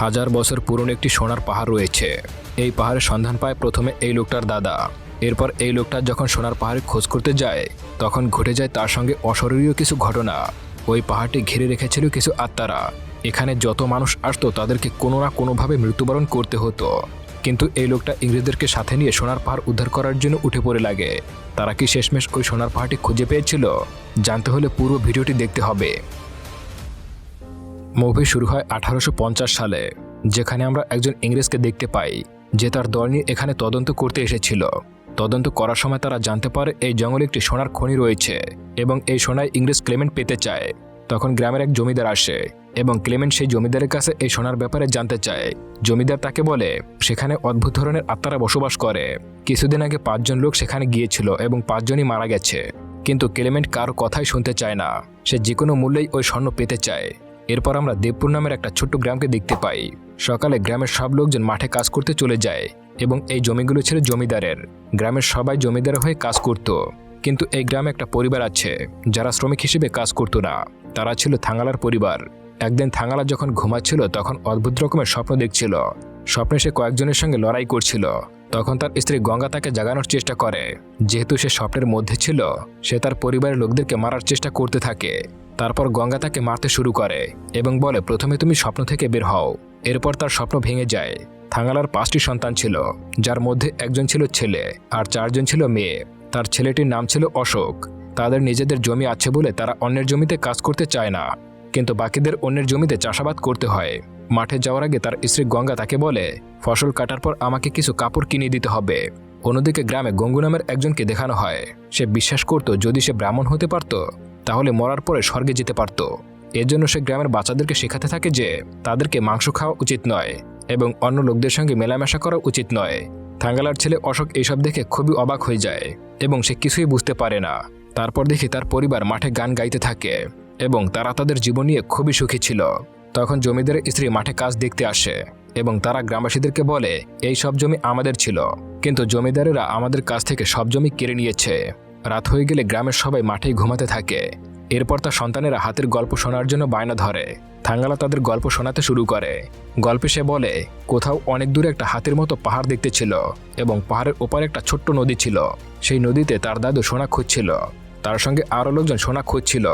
হাজার বছর পুরনো একটি সোনার পাহাড় রয়েছে। এই পাহাড়ের সন্ধান পায় প্রথমে এই লোকটার দাদা। এরপর এই লোকটা যখন সোনার পাহাড়ে খোঁজ করতে যায় তখন ঘটে যায় তার সঙ্গে অশরীরীয় কিছু ঘটনা। ওই পাহাড়টি ঘিরে রেখেছিল কিছু আত্মারা। এখানে যত মানুষ আসতো তাদেরকে কোনো না কোনোভাবে মৃত্যুবরণ করতে হতো। কিন্তু এই লোকটা ইংরেজদেরকে সাথে নিয়ে সোনার পাহাড় উদ্ধার করার জন্য উঠে পড়ে লাগে। তারা কি শেষমেশ ওই সোনার পাহাড়টি খুঁজে পেয়েছিল? জানতে হলে পুরো ভিডিওটি দেখতে হবে। মুভি শুরু হয় 1850 সালে, যেখানে আমরা একজন ইংরেজকে দেখতে পাই যে তার দল নিয়ে এখানে তদন্ত করতে এসেছিল। তদন্ত করার সময় তারা জানতে পারে এই জঙ্গলে একটি সোনার খনি রয়েছে এবং এই সোনায় ইংরেজ ক্লেমেন্ট পেতে চায়। তখন গ্রামের এক জমিদার আসে এবং ক্লেমেন্ট সেই জমিদারের কাছে এই সোনার ব্যাপারে জানতে চায়। জমিদার তাকে বলে সেখানে অদ্ভুত ধরনের আত্মারা বসবাস করে। কিছুদিন আগে 5 জন লোক সেখানে গিয়েছিল এবং 5 জনই মারা গেছে। কিন্তু ক্লেমেন্ট কারো কথাই শুনতে চায় না। সে যে কোনো মূল্যেই ওই স্বর্ণ পেতে চায়। এরপর আমরা দেবপুর নামের একটা ছোট্ট গ্রামকে দেখতে পাই। সকালে গ্রামের সব লোকজন মাঠে কাজ করতে চলে যায় এবং এই জমিগুলো ছিল জমিদারের। গ্রামের সবাই জমিদার হয়ে কাজ করত। কিন্তু এই গ্রামে একটা পরিবার আছে যারা শ্রমিক হিসেবে কাজ করতো না। তারা ছিল থাঙ্গালার পরিবার। একদিন থাঙ্গালা যখন ঘুমাচ্ছিল তখন অদ্ভুত রকমের স্বপ্ন দেখছিল। স্বপ্নে সে কয়েকজনের সঙ্গে লড়াই করছিল। তখন তার স্ত্রী গঙ্গা তাকে জাগানোর চেষ্টা করে। যেহেতু সে স্বপ্নের মধ্যে ছিল, সে তার পরিবারের লোকদেরকে মারার চেষ্টা করতে থাকে। তারপর গঙ্গা তাকে মারতে শুরু করে এবং বলে প্রথমে তুমি স্বপ্ন থেকে বের হও। এরপর তার স্বপ্ন ভেঙে যায়। থাঙ্গালার 5টি সন্তান ছিল, যার মধ্যে একজন ছিল ছেলে আর 4 জন ছিল মেয়ে। তার ছেলেটির নাম ছিল অশোক। তাদের নিজেদের জমি আছে বলে তারা অন্যের জমিতে কাজ করতে চায় না, কিন্তু বাকিদের অন্যের জমিতে চাষাবাদ করতে হয়। মাঠে যাওয়ার আগে তার স্ত্রী গঙ্গা তাকে বলে ফসল কাটার পর আমাকে কিছু কাপড় কিনে দিতে হবে। অন্যদিকে গ্রামে গঙ্গু নামের একজনকে দেখানো হয়। সে বিশ্বাস করত যদি সে ব্রাহ্মণ হতে পারত তাহলে মরার পরে স্বর্গে যেতে পারত। এর জন্য সে গ্রামের বাচ্চাদেরকে শেখাতে থাকে যে তাদেরকে মাংস খাওয়া উচিত নয় এবং অন্য লোকদের সঙ্গে মেলামেশা করা উচিত নয়। থাঙ্গালার ছেলে অশোক এইসব দেখে খুবই অবাক হয়ে যায় এবং সে কিছুই বুঝতে পারে না। তারপর দেখি তার পরিবার মাঠে গান গাইতে থাকে এবং তারা তাদের জীবন নিয়ে খুবই সুখী ছিল। তখন জমিদারের স্ত্রী মাঠে কাজ দেখতে আসে এবং তারা গ্রামবাসীদেরকে বলে এই সব জমি আমাদের ছিল, কিন্তু জমিদারেরা আমাদের কাছ থেকে সব জমি কেড়ে নিয়েছে। রাত হয়ে গেলে গ্রামের সবাই মাঠেই ঘুমাতে থাকে। এরপর তার সন্তানেরা হাতের গল্প শোনার জন্য বায়না ধরে। থাঙ্গালা তাদের গল্প শোনাতে শুরু করে। গল্পে সে বলে কোথাও অনেক দূরে একটা হাতির মতো পাহাড় দেখতে ছিল এবং পাহাড়ের ওপারে একটা ছোট্ট নদী ছিল। সেই নদীতে তার দাদু সোনা খুঁজছিল। তার সঙ্গে আরও লোকজন সোনা খুঁজছিল,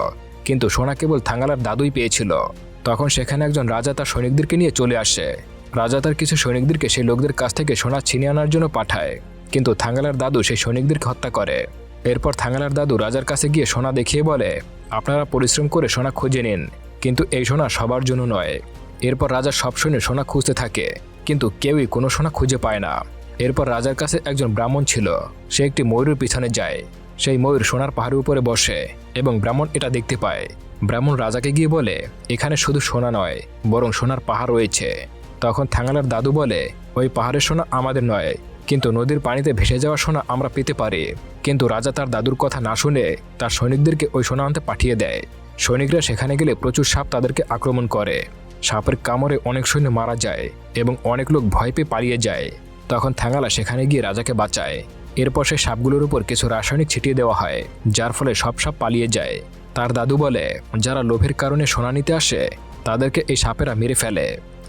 কিন্তু সোনা কেবল থাঙ্গালার দাদুই পেয়েছিল। তখন সেখানে একজন রাজা তার সৈনিকদেরকে নিয়ে চলে আসে। রাজা তার কিছু সৈনিকদেরকে সেই লোকদের কাছ থেকে সোনা ছিনিয়ে আনার জন্য পাঠায়, কিন্তু থাঙ্গালার দাদু সেই সৈনিকদেরকে হত্যা করে। এরপর থাঙ্গালার দাদু রাজার কাছে গিয়ে সোনা দেখিয়ে বলে আপনারা পরিশ্রম করে সোনা খুঁজে নিন, কিন্তু এই সোনা সবার জন্য নয়। এরপর রাজা সব সৈন্য সোনা খুঁজতে থাকে, কিন্তু কেউই কোনো সোনা খুঁজে পায় না। এরপর রাজার কাছে একজন ব্রাহ্মণ ছিল। সে একটি ময়ূরের পিছনে যায়। সেই ময়ূর সোনার পাহাড়ের উপরে বসে এবং ব্রাহ্মণ এটা দেখতে পায়। ব্রাহ্মণ রাজাকে গিয়ে বলে এখানে শুধু সোনা নয় বরং সোনার পাহাড় রয়েছে। তখন থাঙ্গালার দাদু বলে ওই পাহাড়ের সোনা আমাদের নয়, কিন্তু নদীর পানিতে ভেসে যাওয়া সোনা আমরা পেতে পারি। কিন্তু রাজা তার দাদুর কথা না শুনে তার সৈনিকদেরকে ওই সোনা আনতে পাঠিয়ে দেয়। সৈনিকরা সেখানে গেলে প্রচুর সাপ তাদেরকে আক্রমণ করে। সাপের কামড়ে অনেক সৈন্য মারা যায় এবং অনেক লোক ভয় পেয়ে পালিয়ে যায়। তখন থাঙ্গালা সেখানে গিয়ে রাজাকে বাঁচায়। এরপর সে সাপগুলোর উপর কিছু রাসায়নিক ছিটিয়ে দেওয়া হয়, যার ফলে সব সাপ পালিয়ে যায়। তার দাদু বলে যারা লোভের কারণে সোনা নিতে আসে তাদেরকে এই সাপেরা মেরে ফেলে।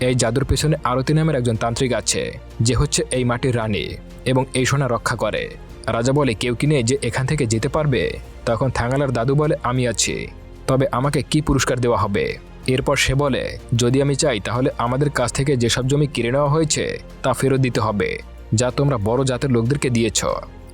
এই জাদুর পেছনে আরতি নামের একজন তান্ত্রিক আছে, যে হচ্ছে এই মাটির রানী এবং এই সোনা রক্ষা করে। রাজা বলে কেউ কি নেই যে এখান থেকে যেতে পারবে? তখন থাঙ্গালার দাদু বলে আমি আছি, তবে আমাকে কি পুরস্কার দেওয়া হবে? এরপর সে বলে যদি আমি চাই তাহলে আমাদের কাছ থেকে যেসব জমি কিনে নেওয়া হয়েছে তা ফেরত দিতে হবে, যা তোমরা বড় জাতের লোকদেরকে দিয়েছ।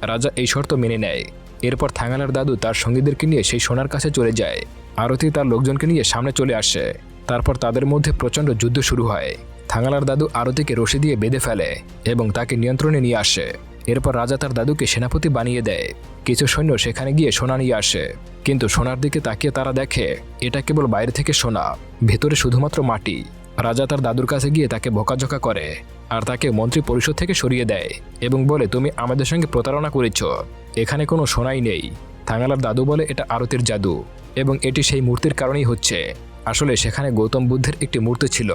রাজা এই শর্ত মেনে নেয়। এরপর থাঙ্গালার দাদু তার সঙ্গীদেরকে নিয়ে সেই সোনার কাছে চলে যায়। আরতি তার লোকজনকে নিয়ে সামনে চলে আসে। তারপর তাদের মধ্যে প্রচণ্ড যুদ্ধ শুরু হয়। থাঙ্গালার দাদু আরতিকে রশি দিয়ে বেঁধে ফেলে এবং তাকে নিয়ন্ত্রণে নিয়ে আসে। এরপর রাজা তার দাদুকে সেনাপতি বানিয়ে দেয়। কিছু সৈন্য সেখানে গিয়ে সোনা নিয়ে আসে, কিন্তু সোনার দিকে তাকিয়ে তারা দেখে এটা কেবল বাইরে থেকে সোনা, ভেতরে শুধুমাত্র মাটি। রাজা তার দাদুর কাছে গিয়ে তাকে বকাঝকা করে আর তাকে মন্ত্রী পরিষদ থেকে সরিয়ে দেয় এবং বলে তুমি আমাদের সঙ্গে প্রতারণা করেছ, এখানে কোনো সোনাই নেই। থাঙ্গালার দাদু বলে এটা আরতির জাদু এবং এটি সেই মূর্তির কারণেই হচ্ছে। আসলে সেখানে গৌতম বুদ্ধের একটি মূর্তি ছিল।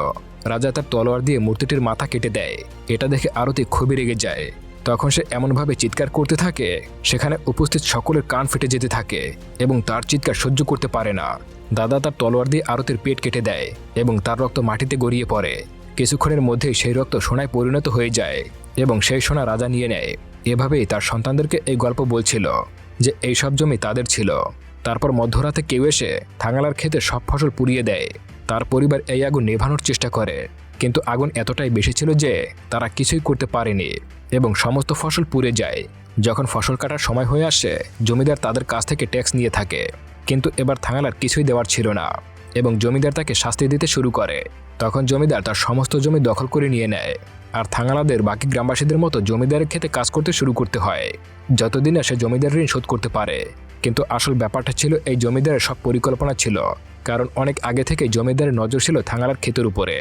রাজা তার তলোয়ার দিয়ে মূর্তিটির মাথা কেটে দেয়। এটা দেখে আরতি খুবই রেগে যায়। তখন সে এমনভাবে চিৎকার করতে থাকে সেখানে উপস্থিত সকলের কান ফেটে যেতে থাকে এবং তার চিৎকার সহ্য করতে পারে না। দাদা তার তলোয়ার দিয়ে আরতির পেট কেটে দেয় এবং তার রক্ত মাটিতে গড়িয়ে পড়ে। কিছুক্ষণের মধ্যেই সেই রক্ত সোনায় পরিণত হয়ে যায় এবং সেই সোনা রাজা নিয়ে নেয়। এভাবেই তার সন্তানদেরকে এই গল্প বলছিল যে এই সব জমি তাদের ছিল। তারপর মধ্যরাতে কেউ এসে থাঙ্গালার ক্ষেতে সব ফসল পুড়িয়ে দেয়। তার পরিবার এই আগুন নেভানোর চেষ্টা করে, কিন্তু আগুন এতটাই বেশি ছিল যে তারা কিছুই করতে পারেনি এবং সমস্ত ফসল পুড়ে যায়। যখন ফসল কাটার সময় হয়ে আসে, জমিদার তাদের কাছ থেকে ট্যাক্স নিয়ে থাকে, কিন্তু এবার থাঙ্গালার কিছুই দেওয়ার ছিল না এবং জমিদার তাকে শাস্তি দিতে শুরু করে। তখন জমিদার তার সমস্ত জমি দখল করে নিয়ে নেয়, আর থাঙ্গালাদের বাকি গ্রামবাসীদের মতো জমিদারের ক্ষেতে কাজ করতে শুরু করতে হয় যতদিন না সে জমিদার ঋণ শোধ করতে পারে। কিন্তু আসল ব্যাপারটা ছিল এই জমিদারের সব পরিকল্পনা ছিল, কারণ অনেক আগে থেকে জমিদারের নজর ছিল থাঙ্গালার ক্ষেতের উপরে।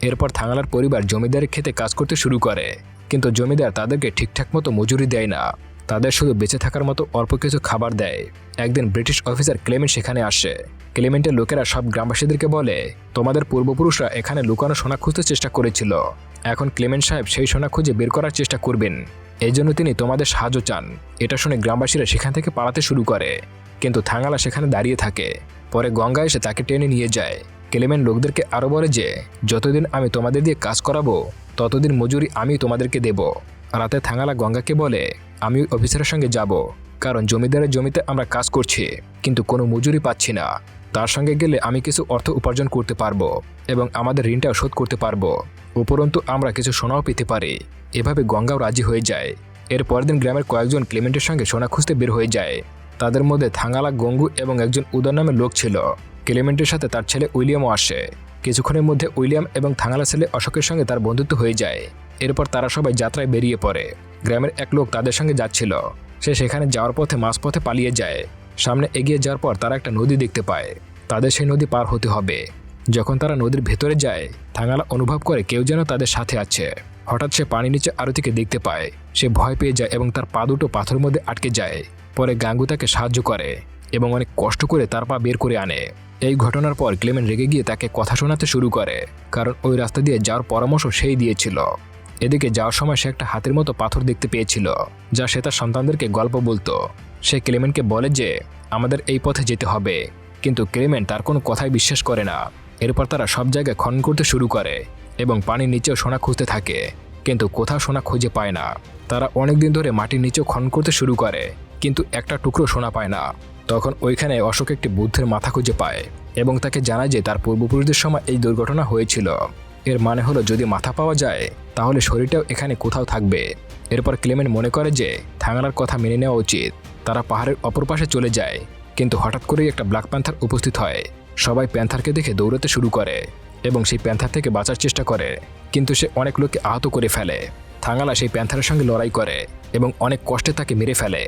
এরপর থাঙ্গালার পরিবার জমিদারের ক্ষেতে কাজ করতে শুরু করে, কিন্তু জমিদার তাদেরকে ঠিকঠাক মতো মজুরি দেয় না, তাদের শুধু বেঁচে থাকার মতো অল্প কিছু খাবার দেয়। একদিন ব্রিটিশ অফিসার ক্লেমেন্ট সেখানে আসে। ক্লেমেন্টের লোকেরা সব গ্রামবাসীদেরকে বলে, তোমাদের পূর্বপুরুষরা এখানে লুকানো সোনা খুঁজতে চেষ্টা করেছিল, এখন ক্লেমেন্ট সাহেব সেই সোনা খুঁজে বের করার চেষ্টা করবেন, এই জন্য তিনি তোমাদের সাহায্য চান। এটা শুনে গ্রামবাসীরা সেখান থেকে পালাতে শুরু করে, কিন্তু থাঙ্গালা সেখানে দাঁড়িয়ে থাকে। পরে গঙ্গা এসে তাকে টেনে নিয়ে যায়। ক্লেমেন্ট লোকদেরকে আরও বলে যে যতদিন আমি তোমাদের দিয়ে কাজ করাবো ততদিন মজুরি আমি তোমাদেরকে দেব। রাতে থাঙ্গালা গঙ্গাকে বলে, আমি অফিসারের সঙ্গে যাব, কারণ জমিদারের জমিতে আমরা কাজ করছি কিন্তু কোনো মজুরি পাচ্ছি না। তার সঙ্গে গেলে আমি কিছু অর্থ উপার্জন করতে পারবো এবং আমাদের ঋণটাও শোধ করতে পারবো, উপরন্তু আমরা কিছু সোনাও পেতে পারি। এভাবে গঙ্গাও রাজি হয়ে যায়। এর পরের দিন গ্রামের কয়েকজন ক্লেমেন্টের সঙ্গে সোনা খুঁজতে বের হয়ে যায়। তাদের মধ্যে থাঙ্গালা, গঙ্গু এবং একজন উদর নামের লোক ছিল। ক্লেমেন্টের সাথে তার ছেলে উইলিয়ামও আসে। কিছুক্ষণের মধ্যে উইলিয়াম এবং থাঙ্গালা ছেলে অশোকের সঙ্গে তার বন্ধুত্ব হয়ে যায়। এরপর তারা সবাই যাত্রায় বেরিয়ে পড়ে। গ্রামের এক লোক তাদের সঙ্গে যাচ্ছিল। সে সেখানে যাওয়ার পথে মাঝপথে পালিয়ে যায়। সামনে এগিয়ে যাওয়ার পর তারা একটা নদী দেখতে পায়। তাদের সেই নদী পার হতে হবে। যখন তারা নদীর ভেতরে যায়, থাঙ্গালা অনুভব করে কেউ যেন তাদের সাথে আছে। হঠাৎ সে পানির নিচে আরতিকে দেখতে পায়। সে ভয় পেয়ে যায় এবং তার পা দুটো পাথরের মধ্যে আটকে যায়। পরে গাঙ্গু তাকে সাহায্য করে এবং অনেক কষ্ট করে তার পা বের করে আনে। এই ঘটনার পর ক্লেমেন্ট রেগে গিয়ে তাকে কথা শোনাতে শুরু করে, কারণ ওই রাস্তা দিয়ে যাওয়ার পরামর্শ সেই দিয়েছিল। এদিকে যাওয়ার সময় সে একটা হাতের মতো পাথর দেখতে পেয়েছিল, যা সে তার সন্তানদেরকে গল্প বলতো। সে ক্লেমেন্টকে বলে যে আমাদের এই পথে যেতে হবে, কিন্তু ক্লেমেন্ট তার কোনো কথাই বিশ্বাস করে না। এরপর তারা সব জায়গায় খনন করতে শুরু করে এবং পানির নিচেও সোনা খুঁজতে থাকে, কিন্তু কোথাও সোনা খুঁজে পায় না। তারা অনেকদিন ধরে মাটির নিচেও খনন করতে শুরু করে, কিন্তু একটা টুকরো সোনা পায় না। তখন ওইখানে অশোক একটি বুদ্ধের মাথা খুঁজে পায় এবং তাকে জানায় যে তার পূর্বপুরুষদের সময় এই দুর্ঘটনা হয়েছিল। এর মানে হলো যদি মাথা পাওয়া যায় তাহলে শরীরটাও এখানে কোথাও থাকবে। এরপর ক্লেমেন্ট মনে করে যে থাঙ্গালার কথা মেনে নেওয়া উচিত। তারা পাহাড়ের অপর পাশে চলে যায়, কিন্তু হঠাৎ করেই একটা ব্ল্যাক প্যান্থার উপস্থিত হয়। সবাই প্যান্থারকে দেখে দৌড়াতে শুরু করে এবং সেই প্যান্থার থেকে বাঁচার চেষ্টা করে, কিন্তু সে অনেক লোককে আহত করে ফেলে। থাঙ্গালা সেই প্যান্থারের সঙ্গে লড়াই করে এবং অনেক কষ্টে তাকে মেরে ফেলে।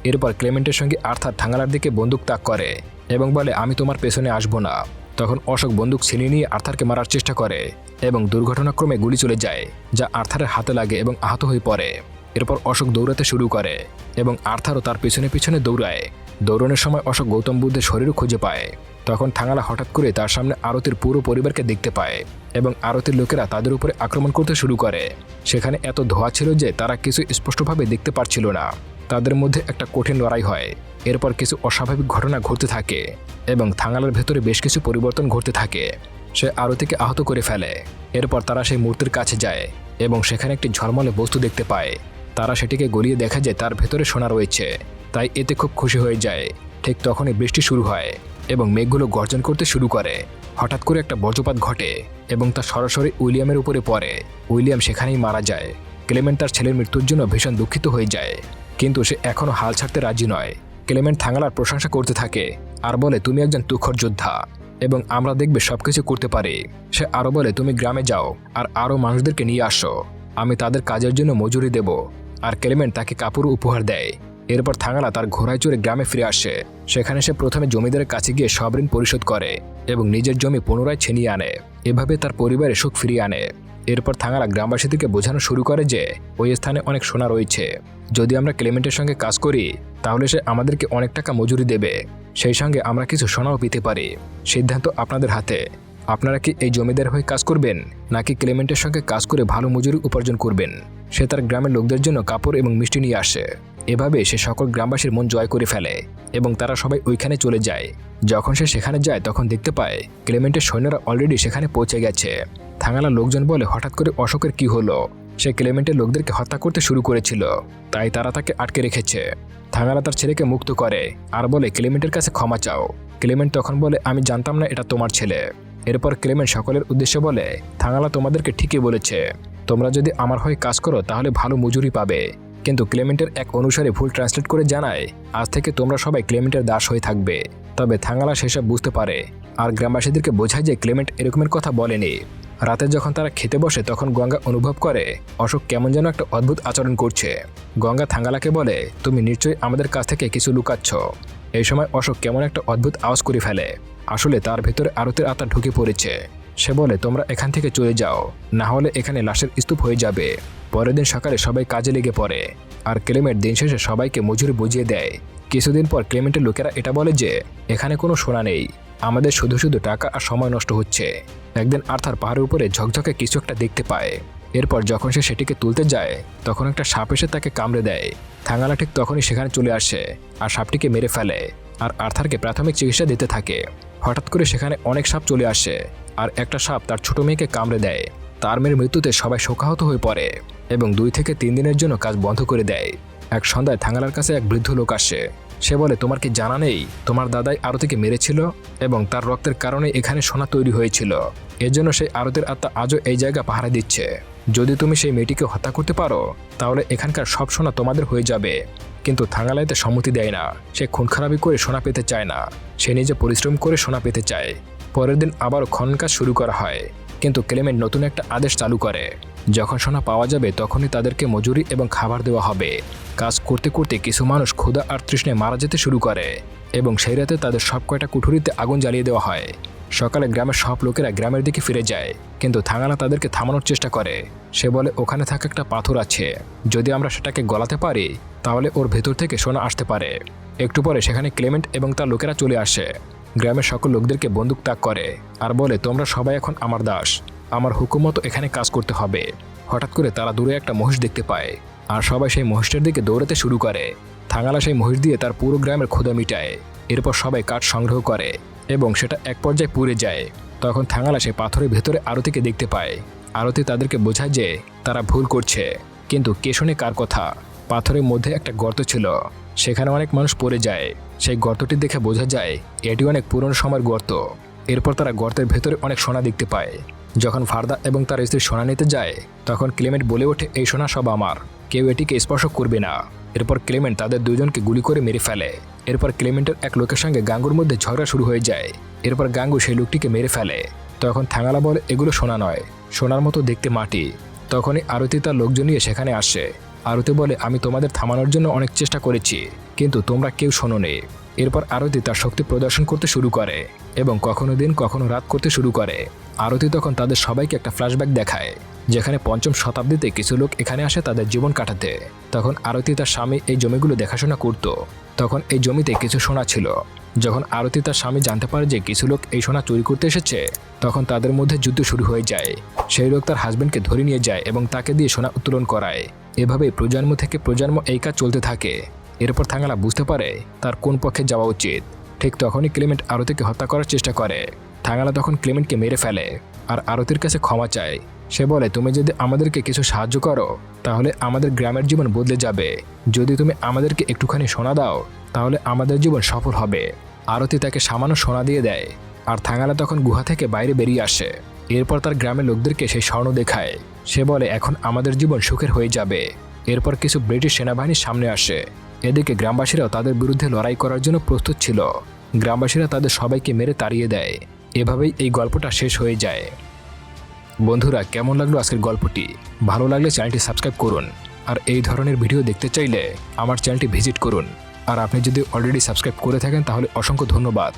এরপর ক্লেমেন্টের সঙ্গে আর্থার থাঙ্গালার দিকে বন্দুক তাক করে এবং বলে, আমি তোমার পেছনে আসবো না। তখন অশোক বন্দুক ছিনিয়ে নিয়ে আর্থারকে মারার চেষ্টা করে এবং দুর্ঘটনাক্রমে গুলি চলে যায়, যা আর্থারের হাতে লাগে এবং আহত হয়ে পড়ে। এরপর অশোক দৌড়াতে শুরু করে এবং আর্থারও তার পিছনে পিছনে দৌড়ায়। দৌড়ানোর সময় অশোক গৌতম বুদ্ধের শরীরও খুঁজে পায়। তখন থাঙ্গালা হঠাৎ করে তার সামনে আরতির পুরো পরিবারকে দেখতে পায় এবং আরতির লোকেরা তাদের উপরে আক্রমণ করতে শুরু করে। সেখানে এত ধোঁয়া ছিল যে তারা কিছু স্পষ্টভাবে দেখতে পারছিল না। তাদের মধ্যে একটা কঠিন লড়াই হয়। এরপর কিছু অস্বাভাবিক ঘটনা ঘটতে থাকে এবং থাঙ্গালার ভেতরে বেশ কিছু পরিবর্তন ঘটতে থাকে। সে আরতিকে আহত করে ফেলে। এরপর তারা সেই মূর্তির কাছে যায় এবং সেখানে একটি ঝলমলে বস্তু দেখতে পায়। তারা সেটিকে গলিয়ে দেখা যায় তার ভেতরে সোনা রয়েছে, তাই এতে খুব খুশি হয়ে যায়। ঠিক তখনই বৃষ্টি শুরু হয় এবং মেঘগুলো গর্জন করতে শুরু করে। হঠাৎ করে একটা বজ্রপাত ঘটে এবং তা সরাসরি উইলিয়ামের উপরে পড়ে। উইলিয়াম সেখানেই মারা যায়। ক্লেমেন্ট তার ছেলের মৃত্যুর জন্য ভীষণ দুঃখিত হয়ে যায়, কিন্তু সে এখনও হাল ছাড়তে রাজি নয়। ক্লেমেন্ট থাঙ্গালার প্রশংসা করতে থাকে আর বলে, তুমি একজন তুখর যোদ্ধা এবং আমরা দেখবে সবকিছু করতে পারি। সে আরও বলে, তুমি গ্রামে যাও আর আরও মানুষদেরকে নিয়ে আসো, আমি তাদের কাজের জন্য মজুরি দেব। আর ক্লেমেন্ট তাকে কাপড় উপহার দেয়। এরপর থাঙ্গালা তার ঘোড়ায় চড়ে গ্রামে ফিরে আসে। সেখানে সে প্রথমে জমিদারের কাছে গিয়ে সব ঋণ পরিশোধ করে এবং নিজের জমি পুনরায় ছিনিয়ে আনে। এভাবে তার পরিবারে সুখ ফিরিয়ে আনে। এরপর থাঙ্গালা গ্রামবাসীদেরকে বোঝানো শুরু করে যে ওই স্থানে অনেক সোনা রয়েছে। যদি আমরা ক্লেমেন্টের সঙ্গে কাজ করি তাহলে সে আমাদেরকে অনেক টাকা মজুরি দেবে, সেই সঙ্গে আমরা কিছু সোনাও পেতে পারি। সিদ্ধান্ত আপনাদের হাতে। আপনারা কি এই জমিদার হয়ে কাজ করবেন নাকি ক্লেমেন্টের সঙ্গে কাজ করে ভালো মজুরি উপার্জন করবেন? সে তার গ্রামের লোকদের জন্য কাপড় এবং মিষ্টি নিয়ে আসে। এভাবে সে সকল গ্রামবাসীর মন জয় করে ফেলে এবং তারা সবাই ওইখানে চলে যায়। যখন সে সেখানে যায় তখন দেখতে পায় ক্লেমেন্টের সৈন্যরা অলরেডি সেখানে পৌঁছে গেছে। থাঙ্গালা লোকজন বলে হঠাৎ করে অশোকের কি হলো, সে ক্লেমেন্টের লোকদেরকে হত্যা করতে শুরু করেছিল, তাই তারা তাকে আটকে রেখেছে। থাঙ্গালা তার ছেলেকে মুক্ত করে আর বলে ক্লেমেন্টের কাছে ক্ষমা চাও। ক্লেমেন্ট তখন বলে আমি জানতাম না এটা তোমার ছেলে। এরপর ক্লেমেন্ট সকলের উদ্দেশ্যে বলে থাঙ্গালা তোমাদেরকে ঠিকই বলেছে, তোমরা যদি আমার হয়ে কাজ করো তাহলে ভালো মজুরি পাবে। কিন্তু ক্লেমেন্টের এক অনুসারী ভুল ট্রান্সলেট করে জানায় আজ থেকে তোমরা সবাই ক্লেমেন্টের দাস হয়ে থাকবে। তবে থাঙ্গালা সেসব বুঝতে পারে আর গ্রামবাসীদেরকে বোঝায় যে ক্লেমেন্ট এরকমের কথা বলেনি। রাতে যখন তারা খেতে বসে তখন গঙ্গা অনুভব করে অশোক কেমন যেন একটা অদ্ভুত আচরণ করছে। গঙ্গা থাঙ্গালাকে বলে তুমি নিশ্চয়ই আমাদের কাছ থেকে কিছু লুকাচ্ছ। এই সময় অশোক কেমন একটা অদ্ভুত আওয়াজ করে ফেলে। আসলে তার ভেতরে আরতির আত্মা ঢুকে পড়েছে। সে বলে তোমরা এখান থেকে চলে যাও, না হলে এখানে লাশের স্তূপ হয়ে যাবে। পরের দিন সকালে সবাই কাজে লেগে পড়ে আর ক্লেমেন্ট দিন শেষে সবাইকে মজুরি বুঝিয়ে দেয়। কিছুদিন পর ক্লেমেন্টের লোকেরা এটা বলে যে এখানে কোনো সোনা নেই, আমাদের শুধু শুধু টাকা আর সময় নষ্ট হচ্ছে। একদিন আর্থার পাহাড়ের উপরে ঝকঝকে কিছু একটা দেখতে পায়। এরপর যখন সে সেটিকে তুলতে যায় তখন একটা সাপ এসে তাকে কামড়ে দেয়। থাঙ্গালা ঠিক তখনই সেখানে চলে আসে আর সাপটিকে মেরে ফেলে আর আর্থারকে প্রাথমিক চিকিৎসা দিতে থাকে। হঠাৎ করে সেখানে অনেক সাপ চলে আসে আর একটা সাপ তার ছোট মেয়েকে কামড়ে দেয়। তার মেয়ের মৃত্যুতে সবাই শোকাহত হয়ে পড়ে এবং 2 থেকে 3 দিনের জন্য কাজ বন্ধ করে দেয়। এক সন্ধ্যায় থাঙ্গালার কাছে এক বৃদ্ধ লোক আসে। সে বলে তোমার কি জানা নেই তোমার দাদাই আরতিকে মেরেছিল এবং তার রক্তের কারণে এখানে সোনা তৈরি হয়েছিল। এর জন্য সেই আরতির আত্মা আজও এই জায়গা পাহারা দিচ্ছে। যদি তুমি সেই মেয়েটিকে হত্যা করতে পারো তাহলে এখানকার সব সোনা তোমাদের হয়ে যাবে। কিন্তু থাঙ্গালাইতে সম্মতি দেয় না। সে খুন খারাপি করে সোনা পেতে চায় না, সে নিজে পরিশ্রম করে সোনা পেতে চায়। পরের দিন আবারও খনন কাজ শুরু করা হয়, কিন্তু ক্লেমেন্ট নতুন একটা আদেশ চালু করে। যখন সোনা পাওয়া যাবে তখনই তাদেরকে মজুরি এবং খাবার দেওয়া হবে। কাজ করতে করতে কিছু মানুষ ক্ষুধা আর তৃষ্ণায় মারা যেতে শুরু করে এবং সেই রাতে তাদের সব কয়টা কুঠুরিতে আগুন জ্বালিয়ে দেওয়া হয়। সকালে গ্রামের সব লোকেরা গ্রামের দিকে ফিরে যায়, কিন্তু থাঙ্গালা তাদেরকে থামানোর চেষ্টা করে। সে বলে ওখানে থাকা একটা পাথর আছে, যদি আমরা সেটাকে গলাতে পারি তাহলে ওর ভেতর থেকে সোনা আসতে পারে। একটু পরে সেখানে ক্লেমেন্ট এবং তার লোকেরা চলে আসে। গ্রামের সকল লোকদেরকে বন্দুক তাক করে আর বলে তোমরা সবাই এখন আমার দাস, আমার হুকুম মতো এখানে কাজ করতে হবে। হঠাৎ করে তারা দূরে একটা মহিষ দেখতে পায় আর সবাই সেই মহিষটার দিকে দৌড়াতে শুরু করে। থাঙ্গালা সেই মহিষ দিয়ে তার পুরো গ্রামের ক্ষুধা মিটায়। এরপর সবাই কাঠ সংগ্রহ করে এবং সেটা এক পর্যায়ে পুড়ে যায়। তখন থাঙ্গালা সেই পাথরের ভেতরে আরতিকে দেখতে পায়। আরতি তাদেরকে বোঝায় যে তারা ভুল করছে, কিন্তু কে শোনে কার কথা। পাথরের মধ্যে একটা গর্ত ছিল, সেখানে অনেক মানুষ পড়ে যায়। সেই গর্তটি দেখে বোঝা যায় এটি অনেক পুরনো সময়ের গর্ত। এরপর তারা গর্তের ভেতরে অনেক সোনা দেখতে পায়। যখন ফারদা এবং তার স্ত্রী সোনা নিতে যায় তখন ক্লেমেন্ট বলে ওঠে এই সোনা সব আমার, কেউ এটিকে স্পর্শ করবে না। এরপর ক্লেমেন্ট তাদের দুজনকে গুলি করে মেরে ফেলে। এরপর ক্লেমেন্টের এক লোকের সঙ্গে গাঙ্গুর মধ্যে ঝগড়া শুরু হয়ে যায়। এরপর গাঙ্গু সেই লোকটিকে মেরে ফেলে। তখন থাঙ্গালা বলে এগুলো সোনা নয়, সোনার মতো দেখতে মাটি। তখনই আরতি তার লোকজন নিয়ে সেখানে আসে। আরতি বলে আমি তোমাদের থামানোর জন্য অনেক চেষ্টা করেছি, কিন্তু তোমরা কেউ শোনোনি। এরপর আরতি তার শক্তি প্রদর্শন করতে শুরু করে এবং কখনো দিন কখনো রাত করতে শুরু করে। আরতি তখন তাদের সবাইকে একটা ফ্ল্যাশব্যাক দেখায়, যেখানে 5ম শতাব্দীতে কিছু লোক এখানে আসে তাদের জীবন কাটাতে। তখন আরতি তার স্বামী এই জমিগুলো দেখাশোনা করত। তখন এই জমিতে কিছু সোনা ছিল। যখন আরতি তার স্বামী জানতে পারে যে কিছু লোক এই সোনা চুরি করতে এসেছে তখন তাদের মধ্যে যুদ্ধ শুরু হয়ে যায়। সেই লোক তার হাজবেন্ডকে ধরে নিয়ে যায় এবং তাকে দিয়ে সোনা উত্তোলন করায়। এভাবেই প্রজন্ম থেকে প্রজন্ম এই কাজ চলতে থাকে। এরপর থাঙ্গালা বুঝতে পারে তার কোন পক্ষে যাওয়া উচিত। ঠিক তখনই ক্লেমেন্ট আরতিকে হত্যা করার চেষ্টা করে। থাঙ্গালা তখন ক্লেমেন্টকে মেরে ফেলে আর আরতির কাছে ক্ষমা চায়। সে বলে তুমি যদি আমাদেরকে কিছু সাহায্য করো তাহলে আমাদের গ্রামের জীবন বদলে যাবে। যদি তুমি আমাদেরকে একটুখানি সোনা দাও তাহলে আমাদের জীবন সফল হবে। আরতি তাকে সামান্য সোনা দিয়ে দেয় আর থাঙ্গালা তখন গুহা থেকে বাইরে বেরিয়ে আসে। এরপর তার গ্রামের লোকদেরকে সেই স্বর্ণ দেখায়। সে বলে এখন আমাদের জীবন সুখের হয়ে যাবে। এরপর কিছু ব্রিটিশ সেনাবাহিনীর সামনে আসে। এদিকে গ্রামবাসীরাও তাদের বিরুদ্ধে লড়াই করার জন্য প্রস্তুত ছিল। গ্রামবাসীরা তাদের সবাইকে মেরে তাড়িয়ে দেয়। এভাবেই এই গল্পটা শেষ হয়ে যায়। বন্ধুরা, কেমন লাগলো আজকের গল্পটি? ভালো লাগলে চ্যানেলটি সাবস্ক্রাইব করুন আর এই ধরনের ভিডিও দেখতে চাইলে আমার চ্যানেলটি ভিজিট করুন। আর আপনি যদি অলরেডি সাবস্ক্রাইব করে থাকেন তাহলে অসংখ্য ধন্যবাদ।